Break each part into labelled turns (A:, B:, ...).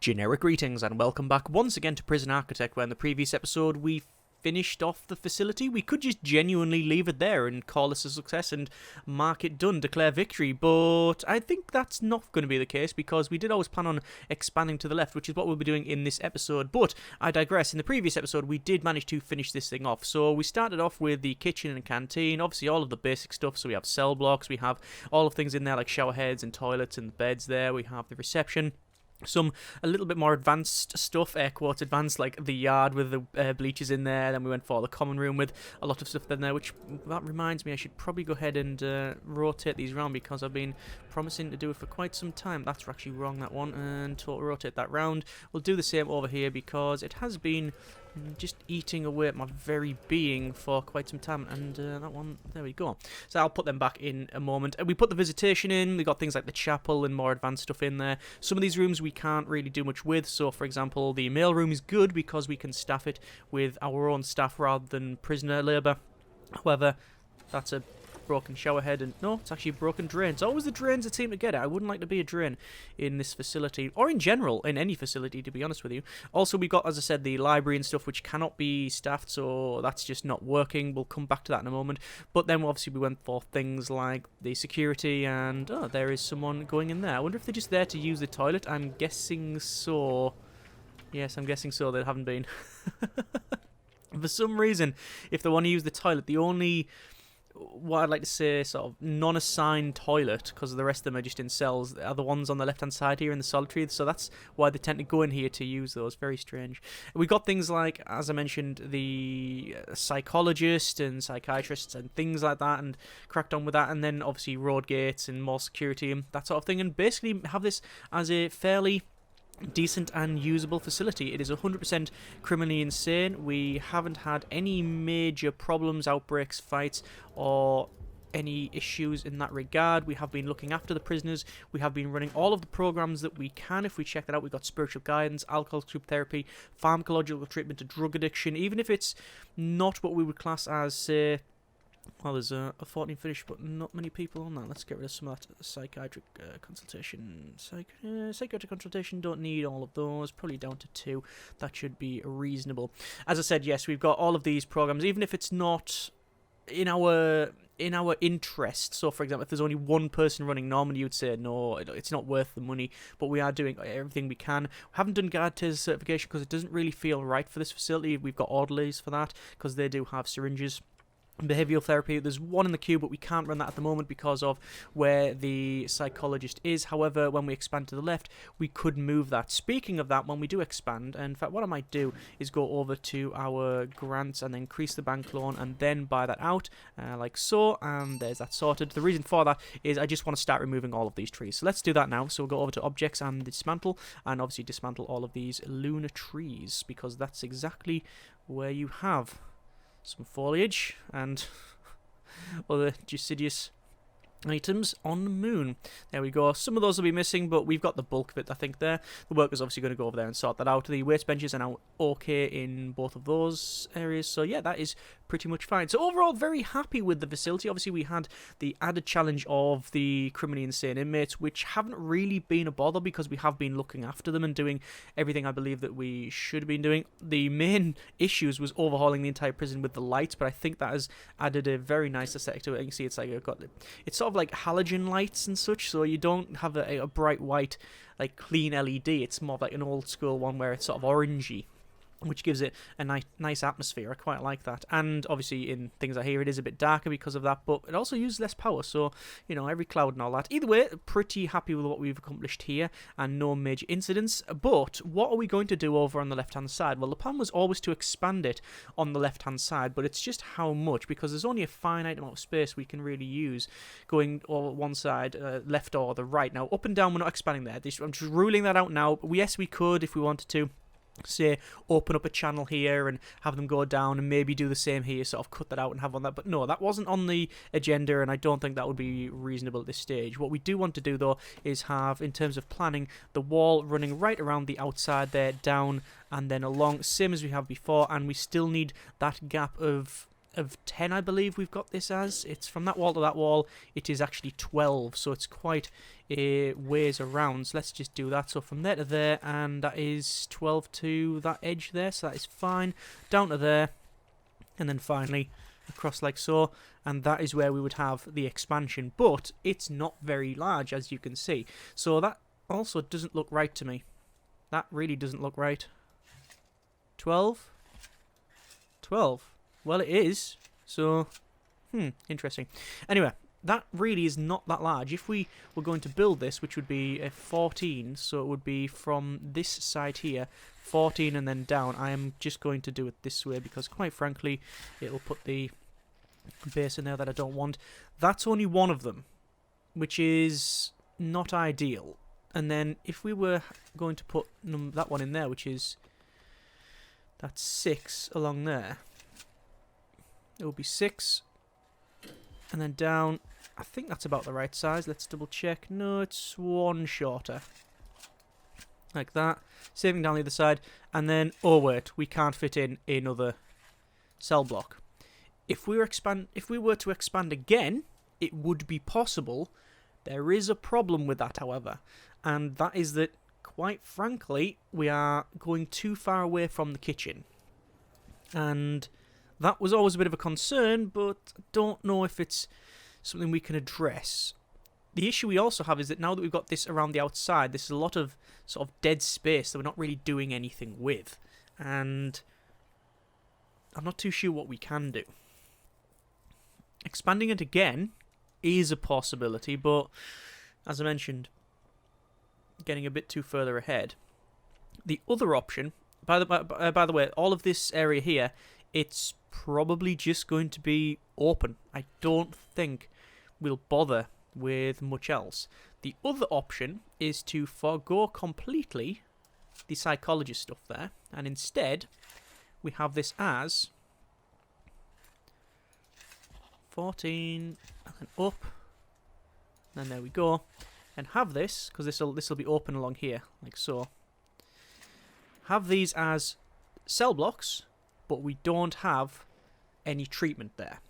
A: Generic greetings and welcome back once again to Prison Architect, where in the previous episode we finished off the facility. We could just genuinely leave it there and call this a success and mark it done, declare victory, but I think that's not going to be the case because we did always plan on expanding to the left, which is what we'll be doing in this episode. But I digress. In the previous episode we did manage to finish this thing off. So we started off with the kitchen and canteen, obviously all of the basic stuff. So we have cell blocks, we have all of things in there like shower heads and toilets and beds there, we have the reception. Some a little bit more advanced stuff, air quotes advanced, like the yard with the bleachers in there. Then we went for the common room with a lot of stuff in there, which that reminds me I should probably go ahead and rotate these around because I've been promising to do it for quite some time. That's actually wrong, that one, and to rotate that round. We'll do the same over here because it has been just eating away at my very being for quite some time, and that one, there we go. So I'll put them back in a moment. We put the visitation in, we got things like the chapel and more advanced stuff in there. Some of these rooms we can't really do much with, so for example the mail room is good because we can staff it with our own staff rather than prisoner labour. However, that's a broken shower head, and no, it's actually a broken drain. It's always the drains that seem to get it. I wouldn't like to be a drain in this facility, or in general, in any facility, to be honest with you. Also, we got, as I said, the library and stuff, which cannot be staffed, so that's just not working. We'll come back to that in a moment. But then, obviously, we went for things like the security, and, oh, there is someone going in there. I wonder if they're just there to use the toilet. I'm guessing so. Yes, I'm guessing so. They haven't been. For some reason, if they want to use the toilet, the only, what I'd like to say, sort of non-assigned toilet, because the rest of them are just in cells, are the ones on the left-hand side here in the solitary, so that's why they tend to go in here to use those. Very strange. We got things like, as I mentioned, the psychologist and psychiatrists and things like that, and cracked on with that, and then obviously road gates and more security and that sort of thing, and basically have this as a fairly decent and usable facility. It is 100% criminally insane. We haven't had any major problems, outbreaks, fights, or any issues in that regard. We have been looking after the prisoners. We have been running all of the programs that we can. If we check that out, we've got spiritual guidance, alcohol group therapy, pharmacological treatment to drug addiction, even if it's not what we would class as, say, well, there's a 14 finish, but not many people on that. Let's get rid of some of that psychiatric consultation. Psychiatric consultation, don't need all of those. Probably down to 2. That should be reasonable. As I said, yes, we've got all of these programs, even if it's not in our interest. So, for example, if there's only one person running, normally you'd say, no, it's not worth the money, but we are doing everything we can. We haven't done guard taser certification because it doesn't really feel right for this facility. We've got orderlies for that because they do have syringes. Behavioural therapy, there's one in the queue, but we can't run that at the moment because of where the psychologist is. However, when we expand to the left, we could move that. Speaking of that, when we do expand, and in fact what I might do is go over to our grants and increase the bank loan and then buy that out, like so, and there's that sorted. The reason for that is I just want to start removing all of these trees. So let's do that now. So we'll go over to objects and dismantle, and obviously dismantle all of these lunar trees, because that's exactly where you have some foliage and other deciduous items on the moon. There we go. Some of those will be missing, but we've got the bulk of it, I think, there. The worker's obviously going to go over there and sort that out. The waste benches are now okay in both of those areas, so yeah, that is pretty much fine. So overall, very happy with the facility. Obviously, we had the added challenge of the criminally insane inmates, which haven't really been a bother because we have been looking after them and doing everything I believe that we should have been doing. The main issues was overhauling the entire prison with the lights, but I think that has added a very nice aesthetic to it. You can see it's like it's sort of like halogen lights and such, so you don't have a bright white, like clean LED. It's more like an old school one where it's sort of orangey, which gives it a nice atmosphere. I quite like that. And obviously in things like here it is a bit darker because of that, but it also uses less power, so you know, every cloud and all that. Either way, pretty happy with what we've accomplished here and no major incidents. But what are we going to do over on the left hand side? Well, the plan was always to expand it on the left hand side, but it's just how much, because there's only a finite amount of space we can really use going over one side, left or the right. Now up and down we're not expanding there. I'm just ruling that out now. Yes, we could if we wanted to, say, open up a channel here and have them go down and maybe do the same here, sort of cut that out and have on that. But no, that wasn't on the agenda, and I don't think that would be reasonable at this stage. What we do want to do, though, is have, in terms of planning, the wall running right around the outside there, down and then along, same as we have before, and we still need that gap of of 10, I believe we've got this as. It's from that wall to that wall. It is actually 12, so it's quite a ways around. So let's just do that. So from there to there, and that is 12 to that edge there, so that is fine. Down to there, and then finally across like so, and that is where we would have the expansion. But it's not very large, as you can see. So that also doesn't look right to me. That really doesn't look right. 12? 12. Well, it is. So, interesting. Anyway, that really is not that large. If we were going to build this, which would be a 14, so it would be from this side here, 14 and then down. I am just going to do it this way because, quite frankly, it'll put the base in there that I don't want. That's only one of them, which is not ideal. And then if we were going to put that one in there, which is... that's 6 along there. It will be 6. And then down. I think that's about the right size. Let's double check. No, it's 1 shorter. Like that. Saving down the other side. And then, oh wait, we can't fit in another cell block. If we were to expand again, it would be possible. There is a problem with that, however. And that is that, quite frankly, we are going too far away from the kitchen. And that was always a bit of a concern, but I don't know if it's something we can address. The issue we also have is that now that we've got this around the outside, this is a lot of sort of dead space that we're not really doing anything with. And I'm not too sure what we can do. Expanding it again is a possibility, but as I mentioned, getting a bit too further ahead. The other option, by the way, all of this area here, it's probably just going to be open. I don't think we'll bother with much else. The other option is to forgo completely the psychologist stuff there, and instead we have this as 14 and then up, and then there we go, and have this, because this will be open along here like so. Have these as cell blocks, but we don't have any treatment there.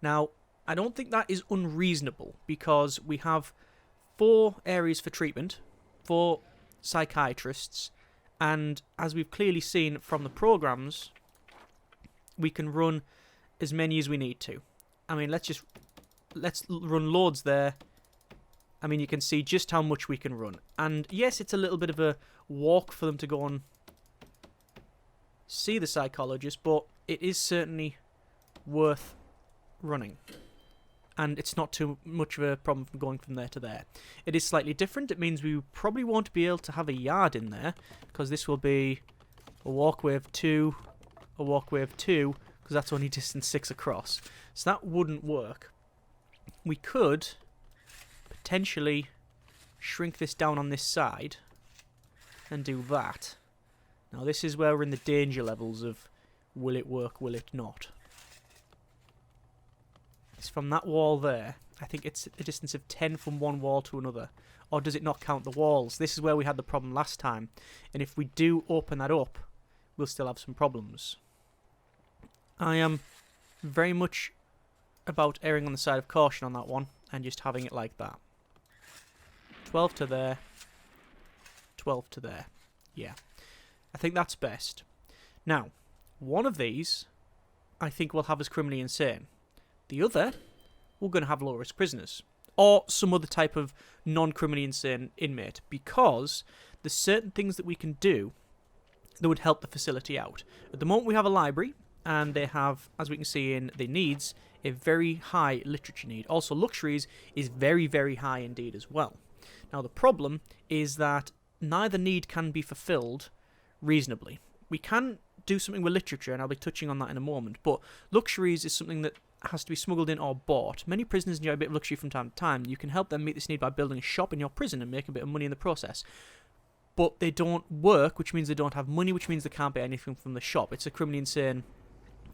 A: Now, I don't think that is unreasonable, because we have 4 areas for treatment, 4 psychiatrists, and as we've clearly seen from the programs, we can run as many as we need to. I mean, let's run loads there. I mean, you can see just how much we can run. And yes, it's a little bit of a walk for them to go and see the psychologist, but it is certainly worth running. And it's not too much of a problem from going from there to there. It is slightly different. It means we probably won't be able to have a yard in there, because this will be a walkway of 2, a walkway of 2, because that's only distance 6 across. So that wouldn't work. We could potentially shrink this down on this side and do that. Now this is where we're in the danger levels of will it work, will it not. It's from that wall there. I think it's a distance of 10 from one wall to another. Or does it not count the walls? This is where we had the problem last time. And if we do open that up, we'll still have some problems. I am very much about erring on the side of caution on that one and just having it like that. 12 to there. 12 to there. Yeah. I think that's best. Now, one of these I think we'll have as criminally insane. The other, we're going to have low-risk prisoners. Or some other type of non-criminally insane inmate. Because there's certain things that we can do that would help the facility out. At the moment we have a library, and they have, as we can see in the needs, a very high literature need. Also, luxuries is very, very high indeed as well. Now, the problem is that neither need can be fulfilled reasonably. We can do something with literature, and I'll be touching on that in a moment, but luxuries is something that has to be smuggled in or bought. Many prisoners enjoy a bit of luxury from time to time. You can help them meet this need by building a shop in your prison and make a bit of money in the process. But they don't work, which means they don't have money, which means they can't buy anything from the shop. It's a criminally insane...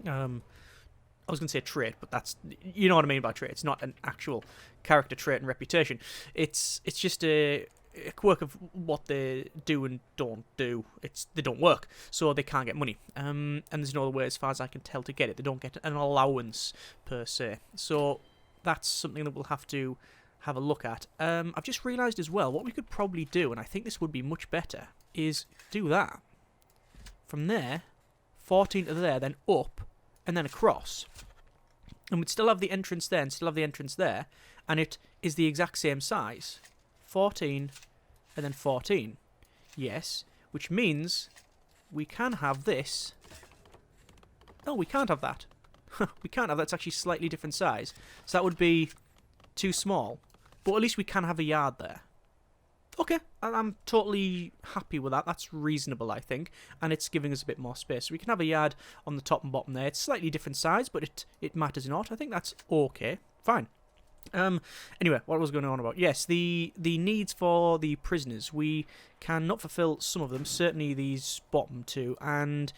A: I was going to say trait, but that's... You know what I mean by trait. It's not an actual character trait and reputation. It's just a a quirk of what they do and don't do. They don't work, so they can't get money. And there's no other way, as far as I can tell, to get it. They don't get an allowance per se. So that's something that we'll have to have a look at. I've just realised as well, what we could probably do, and I think this would be much better, is do that. From there, 14 to there, then up, and then across. And we'd still have the entrance there, and still have the entrance there, and it is the exact same size. 14, and then 14. Yes, which means we can have this. No, we can't have that. We can't have that. It's actually slightly different size. So that would be too small. But at least we can have a yard there. Okay, I'm totally happy with that. That's reasonable, I think. And it's giving us a bit more space. So we can have a yard on the top and bottom there. It's slightly different size, but it matters not. I think that's okay. Fine. Anyway, what was going on about? Yes, the needs for the prisoners. We cannot fulfill some of them, certainly these bottom two, and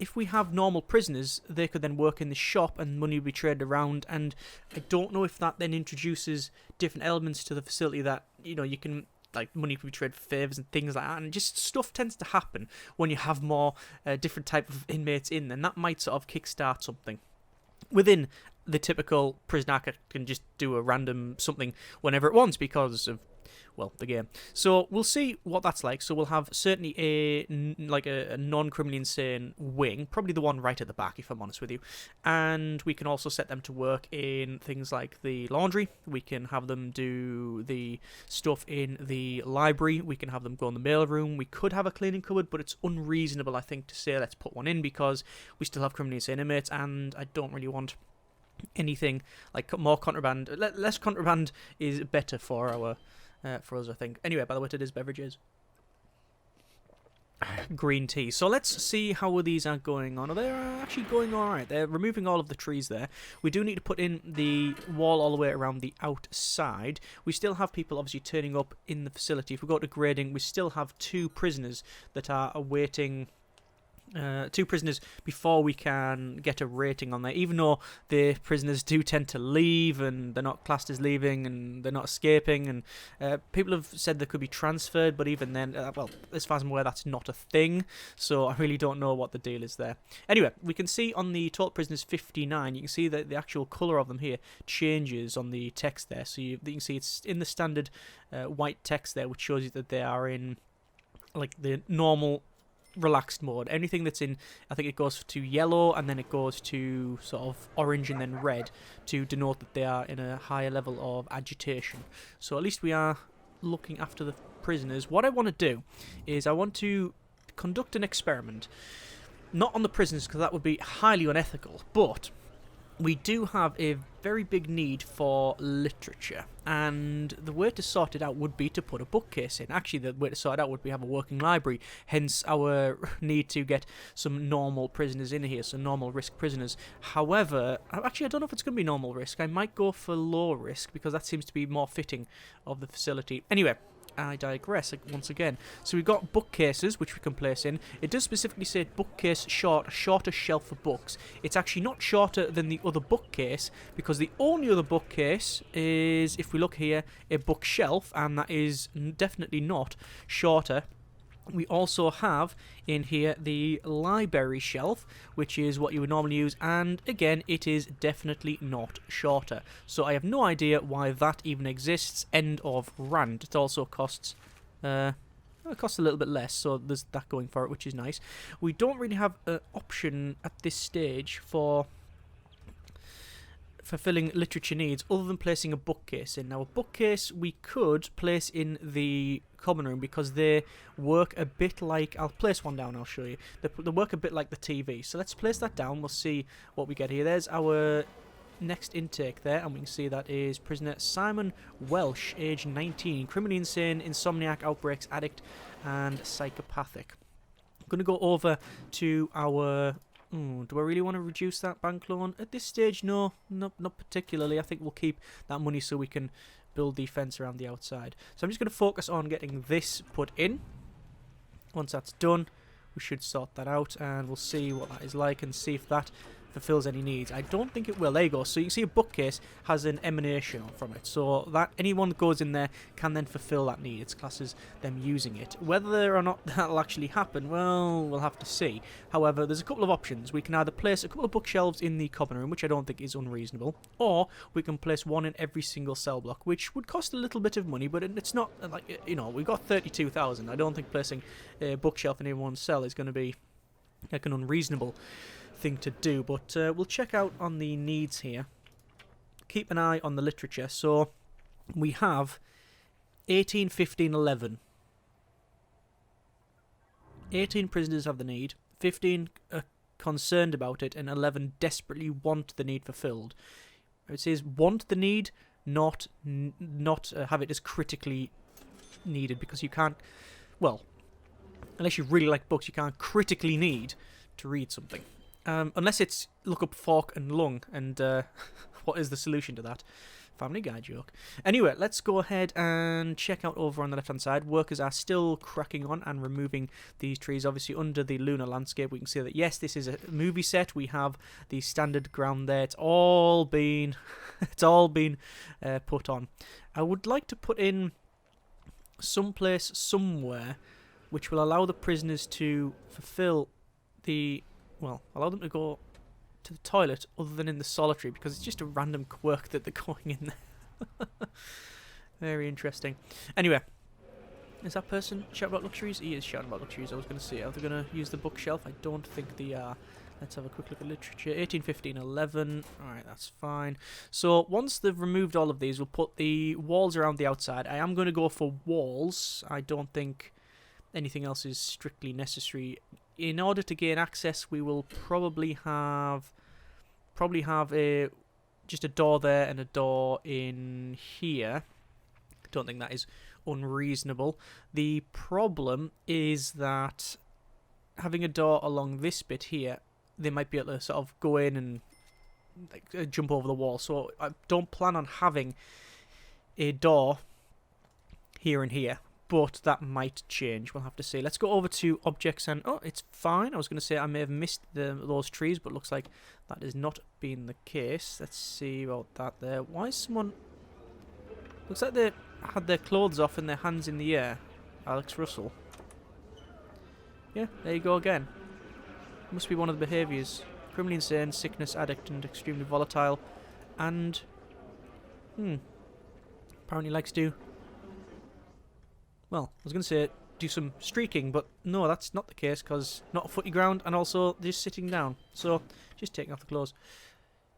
A: if we have normal prisoners, they could then work in the shop and money would be traded around, and I don't know if that then introduces different elements to the facility that, you can, like, money could be traded for favours and things like that, and just stuff tends to happen when you have more different type of inmates in, and that might sort of kickstart something. Within the typical prison architect can just do a random something whenever it wants because of, well, the game. So we'll see what that's like. So we'll have certainly a non-criminally insane wing, probably the one right at the back, if I'm honest with you. And we can also set them to work in things like the laundry. We can have them do the stuff in the library. We can have them go in the mail room. We could have a cleaning cupboard, but it's unreasonable, I think, to say let's put one in because we still have criminally insane inmates, and I don't really want anything like more contraband. Less contraband is better for our for us, I think. Anyway, by the way, it is beverages. Green tea. So let's see how these are going on. They're actually going alright. They're removing all of the trees there. We do need to put in the wall all the way around the outside. We still have people obviously turning up in the facility. If we go to grading, we still have 2 prisoners that are awaiting 2 prisoners before we can get a rating on there, even though the prisoners do tend to leave and they're not classed as leaving and they're not escaping, and people have said they could be transferred, but even then, well, as far as I'm aware, that's not a thing, so I really don't know what the deal is there. Anyway, we can see on the total prisoners 59, you can see that the actual colour of them here changes on the text there, so you can see it's in the standard white text there, which shows you that they are in like the normal relaxed mode. Anything that's in, I think it goes to yellow and then it goes to sort of orange and then red to denote that they are in a higher level of agitation. So at least we are looking after the prisoners. What I want to do is I want to conduct an experiment, not on the prisoners because that would be highly unethical, but we do have a very big need for literature, and the way to sort it out would be to put a bookcase in. Actually, the way to sort it out would be have a working library, hence our need to get some normal prisoners in here, some normal risk prisoners. However, actually I don't know if it's going to be normal risk. I might go for low risk because that seems to be more fitting of the facility. Anyway, I digress once again. So we've got bookcases, which we can place in. It does specifically say bookcase shorter shelf for books. It's actually not shorter than the other bookcase, because the only other bookcase is, if we look here, a bookshelf, and that is definitely not shorter. We also have in here the library shelf, which is what you would normally use, and again, it is definitely not shorter. So I have no idea why that even exists. End of rant. It also costs a little bit less, so there's that going for it, which is nice. We don't really have an option at this stage for fulfilling literature needs other than placing a bookcase in. Now, a bookcase we could place in the common room because they work a bit like, I'll place one down, I'll show you. They work a bit like the TV. So let's place that down, we'll see what we get here. There's our next intake there, and we can see that is prisoner Simon Welsh, age 19, criminally insane, insomniac, outbreaks, addict, and psychopathic. I'm going to go over to our... do I really want to reduce that bank loan? At this stage, no, not particularly. I think we'll keep that money so we can build the fence around the outside. So I'm just going to focus on getting this put in. Once that's done, we should sort that out, and we'll see what that is like and see if that fulfills any needs. I don't think it will. There you go. So you can see a bookcase has an emanation from it, so that anyone that goes in there can then fulfill that need. It's classes them using it. Whether or not that'll actually happen, well, we'll have to see. However, there's a couple of options. We can either place a couple of bookshelves in the common room, which I don't think is unreasonable, or we can place one in every single cell block, which would cost a little bit of money, but it's not like, you know, we've got 32,000. I don't think placing a bookshelf in one cell is going to be like an unreasonable thing to do, but we'll check out on the needs here. Keep an eye on the literature. So we have 18, 15, 11. 18 prisoners have the need, 15 are concerned about it, and 11 desperately want the need fulfilled. It says want the need, not have it as critically needed, because you can't, well, unless you really like books, you can't critically need to read something. Unless it's look up fork and lung, and what is the solution to that? Family Guy joke. Anyway, let's go ahead and check out over on the left-hand side. Workers are still cracking on and removing these trees. Obviously, under the lunar landscape, we can see that, yes, this is a movie set. We have the standard ground there. It's all been put on. I would like to put in someplace, somewhere, which will allow the prisoners to fulfill the... well, allow them to go to the toilet other than in the solitary, because it's just a random quirk that they're going in there. Very interesting. Anyway, is that person shouting about luxuries? He is shouting about luxuries. I was going to say, are they going to use the bookshelf? I don't think they are. Let's have a quick look at literature. 18, 15, 11. Alright, that's fine. So, once they've removed all of these, we'll put the walls around the outside. I am going to go for walls. I don't think anything else is strictly necessary. In order to gain access, we will probably have just a door there and a door in here. Don't think that is unreasonable. The problem is that having a door along this bit here, they might be able to sort of go in and like, jump over the wall. So I don't plan on having a door here and here. But that might change. We'll have to see. Let's go over to objects and... oh, it's fine. I was going to say I may have missed those trees, but looks like that has not been the case. Let's see about that there. Why is someone... looks like they had their clothes off and their hands in the air. Alex Russell. Yeah, there you go again. Must be one of the behaviours. Criminally insane, sickness, addict, and extremely volatile. And... apparently likes to... well, I was going to say do some streaking, but no, that's not the case, because not a footy ground, and also just sitting down. So, just taking off the clothes.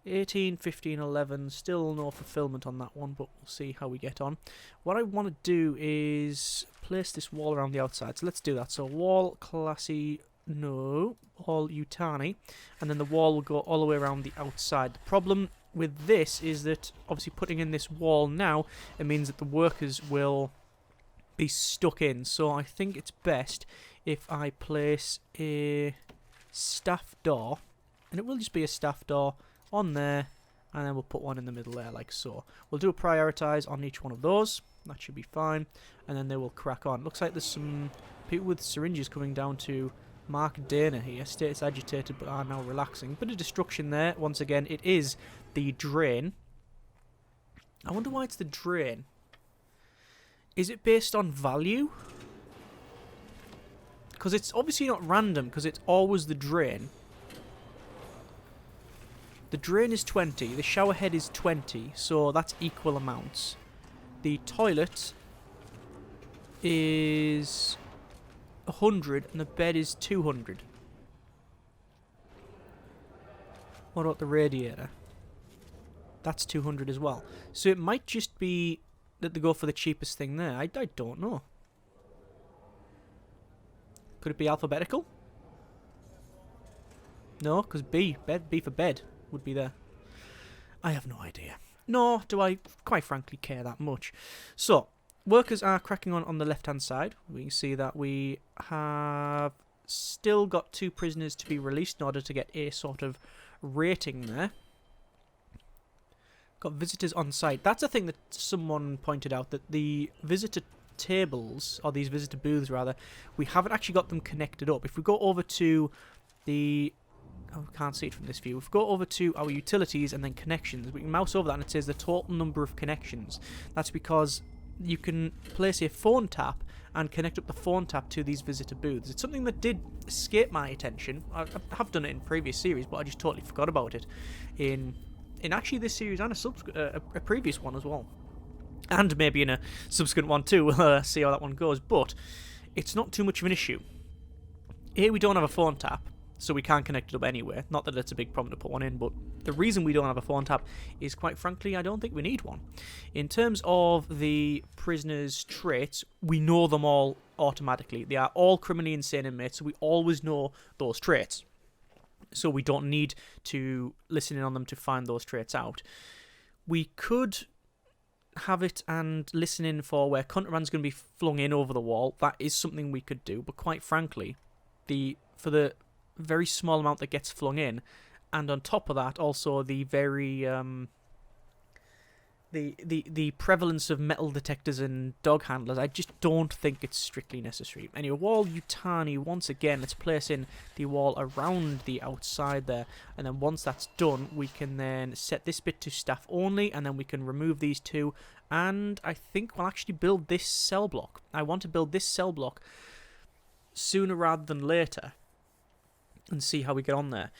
A: 18, 15, 11, still no fulfillment on that one, but we'll see how we get on. What I want to do is place this wall around the outside, so let's do that. So, wall, classy, no, wall, Utani, and then the wall will go all the way around the outside. The problem with this is that, obviously putting in this wall now, it means that the workers will... be stuck in, so I think it's best if I place a staff door, and it will just be a staff door on there, and then we'll put one in the middle there like so. We'll do a prioritise on each one of those, that should be fine, and then they will crack on. Looks like there's some people with syringes coming down to Mark Dana here. Status agitated but are now relaxing. Bit of destruction there. Once again, it is the drain. I wonder why it's the drain. Is it based on value? Because it's obviously not random, because it's always the drain. The drain is 20, the shower head is 20, so that's equal amounts. The toilet is 100 and the bed is 200. What about the radiator? That's 200 as well. So it might just be that they go for the cheapest thing there. I don't know. Could it be alphabetical? No, because B for bed would be there. I have no idea. Nor do I, quite frankly, care that much. So, workers are cracking on the left-hand side. We can see that we have still got 2 prisoners to be released in order to get a sort of rating there. Got visitors on site. That's a thing that someone pointed out, that the visitor tables, or these visitor booths rather, we haven't actually got them connected up. If we go over to the Oh, we can't see it from this view. We've got over to our utilities and then connections. We can mouse over that and it says the total number of connections. That's because you can place a phone tap and connect up the phone tap to these visitor booths. It's something that did escape my attention. I have done it in previous series, but I just totally forgot about it in actually this series and a previous one as well. And maybe in a subsequent one too. We'll see how that one goes. But it's not too much of an issue. Here we don't have a phone tap, so we can't connect it up anywhere. Not that it's a big problem to put one in, but the reason we don't have a phone tap is, quite frankly, I don't think we need one. In terms of the prisoners' traits, we know them all automatically. They are all criminally insane inmates, so we always know those traits. So we don't need to listen in on them to find those traits out. We could have it and listen in for where contraband's going to be flung in over the wall. That is something we could do, but quite frankly, for the very small amount that gets flung in, and on top of that, also the very the prevalence of metal detectors and dog handlers, I just don't think it's strictly necessary. Anyway, wall Yutani, once again, let's place in the wall around the outside there, and then once that's done, we can then set this bit to staff only, and then we can remove these two, and I think we'll actually build this cell block. I want to build this cell block sooner rather than later, and see how we get on there.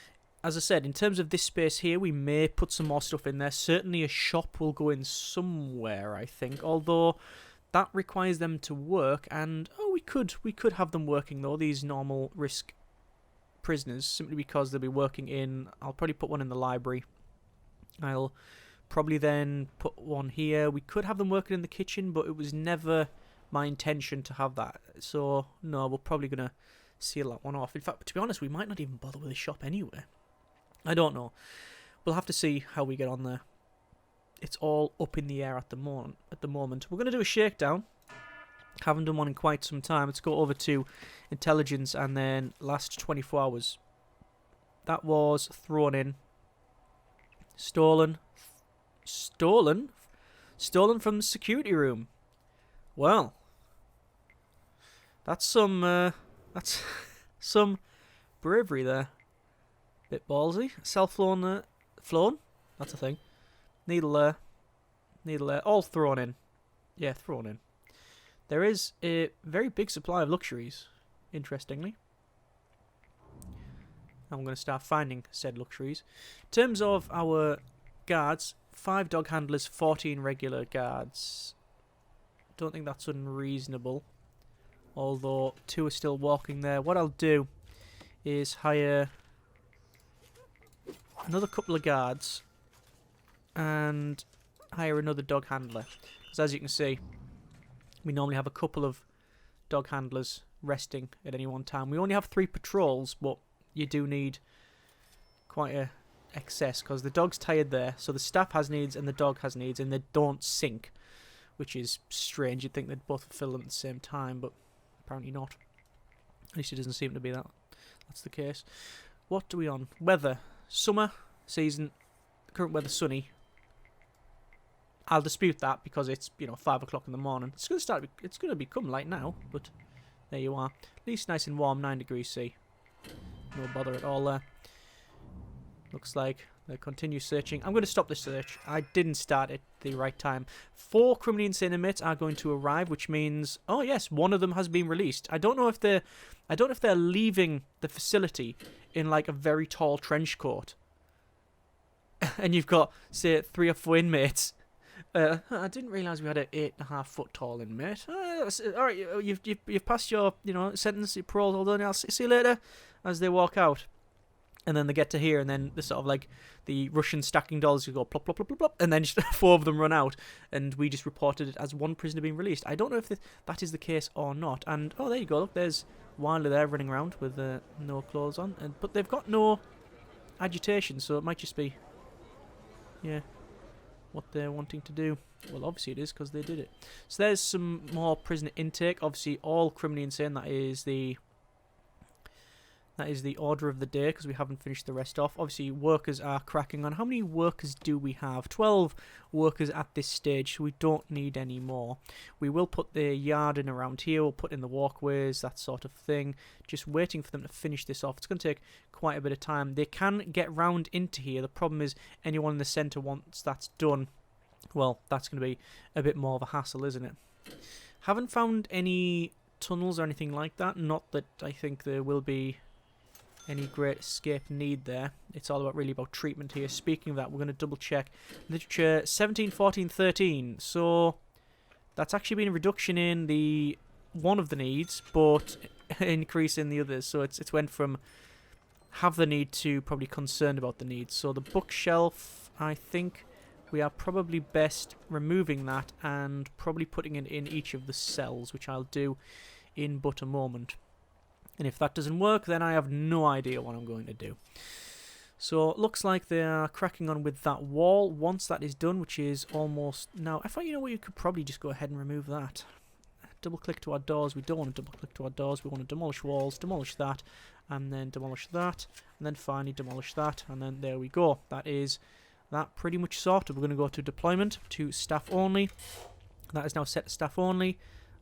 A: As I said, in terms of this space here, we may put some more stuff in there. Certainly a shop will go in somewhere, I think, although that requires them to work, and we could have them working though, these normal risk prisoners, simply because they'll be working in. I'll probably put one in the library. I'll probably then put one here. We could have them working in the kitchen, but it was never my intention to have that, so no, we're probably gonna seal that one off. In fact, to be honest, we might not even bother with a shop anyway. I don't know. We'll have to see how we get on there. It's all up in the air at the moment. We're going to do a shakedown. Haven't done one in quite some time. Let's go over to intelligence and then last 24 hours. That was thrown in. Stolen from the security room. Well, that's some bravery there. Bit ballsy. Self-flown there. Flown? That's a thing. Needle there. Needle there. All thrown in. Yeah, thrown in. There is a very big supply of luxuries, interestingly. I'm going to start finding said luxuries. In terms of our guards, 5 dog handlers, 14 regular guards. Don't think that's unreasonable. Although 2 are still walking there. What I'll do is hire another couple of guards and hire another dog handler. Because as you can see, we normally have a couple of dog handlers resting at any one time. We only have 3 patrols, but you do need quite a excess because the dog's tired there. So the staff has needs and the dog has needs, and they don't sync, which is strange. You'd think they'd both fill them at the same time, but apparently not. At least it doesn't seem to be that's the case. What do we on? Weather. Summer season. Current weather sunny. I'll dispute that because it's 5 o'clock in the morning. It's going to become light now, but there you are. At least nice and warm, 9 degrees C. No bother at all there. Looks like they continue searching. I'm going to stop the search. I didn't start at the right time. 4 criminally insane inmates are going to arrive, which means, oh yes, one of them has been released. I don't know if they're leaving the facility in like a very tall trench coat, and you've got say 3 or 4 inmates. I didn't realise we had an 8.5 foot tall inmate. All right, you've passed your sentence, your parole, all done. I'll see you later. As they walk out. And then they get to here, and then the sort of like the Russian stacking dolls, you go plop, plop, plop, plop, plop, and then just 4 of them run out, and we just reported it as 1 prisoner being released. I don't know if that is the case or not. And oh, there you go. Look, there's Wilder there running around with no clothes on, but they've got no agitation, so it might just be, what they're wanting to do. Well, obviously it is because they did it. So there's some more prisoner intake. Obviously, all criminally insane. That is the That is the order of the day because we haven't finished the rest off. Obviously, workers are cracking on. How many workers do we have? 12 workers at this stage, so we don't need any more. We will put the yard in around here. We'll put in the walkways, that sort of thing. Just waiting for them to finish this off. It's going to take quite a bit of time. They can get round into here. The problem is anyone in the centre, once that's done, well, that's going to be a bit more of a hassle, isn't it? Haven't found any tunnels or anything like that. Not that I think there will be any great escape need there. It's all really about treatment here. Speaking of that, we're going to double check literature 17, 14, 13. So that's actually been a reduction in the one of the needs, but increase in the others. So it's went from have the need to probably concerned about the needs. So the bookshelf, I think we are probably best removing that and probably putting it in each of the cells, which I'll do in but a moment. And if that doesn't work, then I have no idea what I'm going to do. So it looks like they are cracking on with that wall. Once that is done, which is almost... Now, I thought, you know what, you could probably just go ahead and remove that. Double-click to our doors. We don't want to double-click to our doors. We want to demolish walls, demolish that, and then demolish that, and then finally demolish that, and then there we go. That is that pretty much sorted. We're going to go to deployment, to staff only. That is now set to staff only.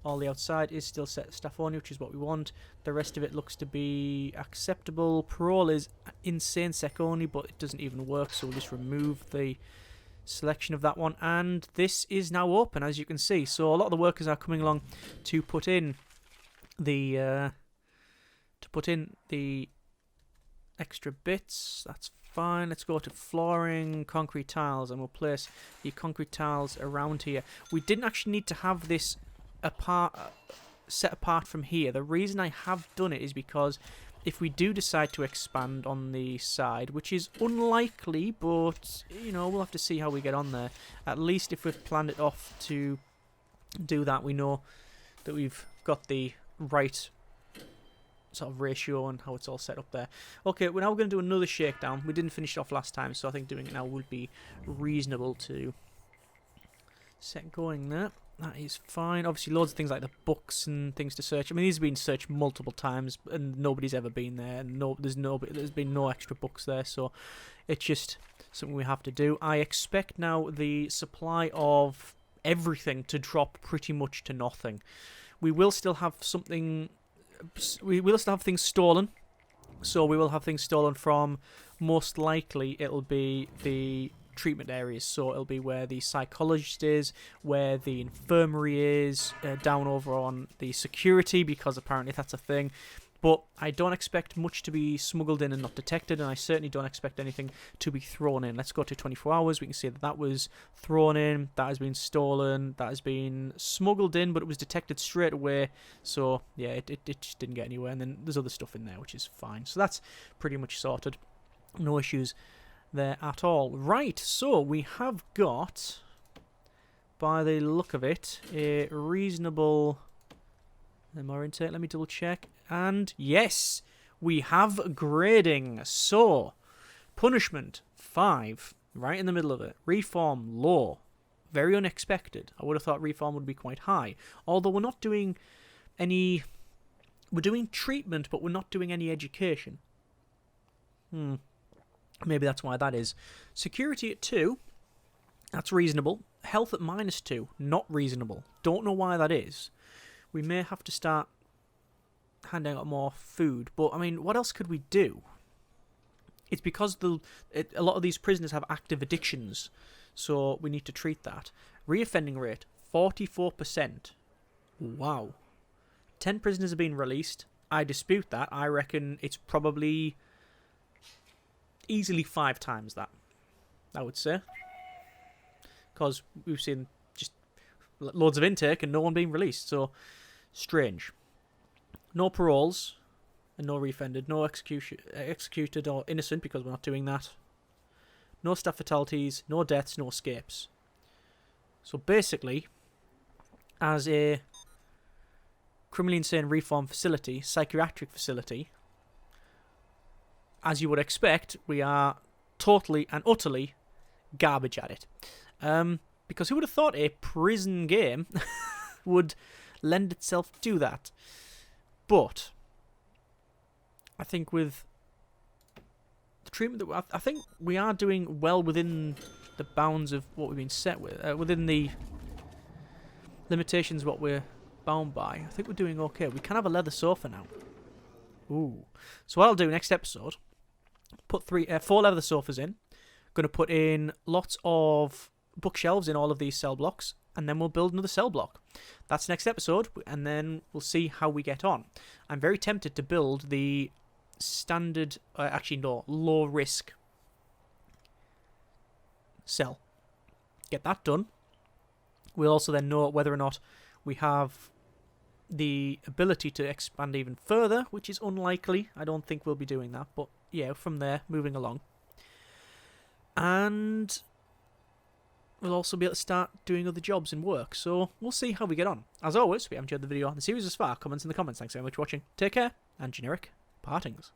A: All the outside is still set to staff only, which is what we want. The rest of it looks to be acceptable. Parole is insane sec only, but it doesn't even work, so we'll just remove the selection of that one. And this is now open, as you can see. So a lot of the workers are coming along to put in the extra bits. That's fine. Let's go to flooring, concrete tiles, and we'll place the concrete tiles around here. We didn't actually need to have this set apart from here. The reason I have done it is because if we do decide to expand on the side, which is unlikely, but you know, we'll have to see how we get on there. At least if we've planned it off to do that, we know that we've got the right sort of ratio and how it's all set up there. Okay, we're now going to do another shakedown. We didn't finish it off last time, so I think doing it now would be reasonable to set going there. That is fine. Obviously, loads of things like the books and things to search. I mean, these have been searched multiple times, and nobody's ever been there. And there's been no extra books there, so it's just something we have to do. I expect now the supply of everything to drop pretty much to nothing. We will still have something. We will still have things stolen. So we will have things stolen from. Most likely, it'll be the treatment areas, so it'll be where the psychologist is, where the infirmary is, down over on the security, because apparently that's a thing. But I don't expect much to be smuggled in and not detected, and I certainly don't expect anything to be thrown in. Let's go to 24 hours. We can see that that was thrown in, that has been stolen, that has been smuggled in, but it was detected straight away. So yeah, it just didn't get anywhere. And then there's other stuff in there, which is fine. So that's pretty much sorted. No issues there at all. Right, so we have got, by the look of it, a reasonable MR intake. Let me double check. And yes, we have grading. So, punishment 5, right in the middle of it. Reform low, very unexpected. I would have thought reform would be quite high. Although we're not doing any, we're doing treatment, but we're not doing any education. Maybe that's why that is. Security at 2, that's reasonable. Health at -2, not reasonable. Don't know why that is. We may have to start handing out more food. But, I mean, what else could we do? It's because a lot of these prisoners have active addictions. So we need to treat that. Reoffending rate, 44%. Wow. 10 prisoners have been released. I dispute that. I reckon it's probably easily 5 times that, I would say. Because we've seen just loads of intake and no one being released. So, strange. No paroles and no reoffended. No executed or innocent, because we're not doing that. No staff fatalities. No deaths. No escapes. So basically, as a criminally insane reform facility, psychiatric facility, as you would expect, we are totally and utterly garbage at it. Because who would have thought a prison game would lend itself to that? But I think with the treatment that I think we are doing well within the bounds of what we've been set with, within the limitations what we're bound by. I think we're doing okay. We can have a leather sofa now. Ooh. So what I'll do next episode, put 4 leather sofas in. Going to put in lots of bookshelves in all of these cell blocks, and then we'll build another cell block. That's next episode, and then we'll see how we get on. I'm very tempted to build the standard, low risk cell. Get that done. We'll also then know whether or not we have the ability to expand even further, which is unlikely. I don't think we'll be doing that, but yeah, from there, moving along. And we'll also be able to start doing other jobs and work, so we'll see how we get on. As always, if you have enjoyed the video and the series thus far, comments in the comments. Thanks very much for watching. Take care, and generic partings.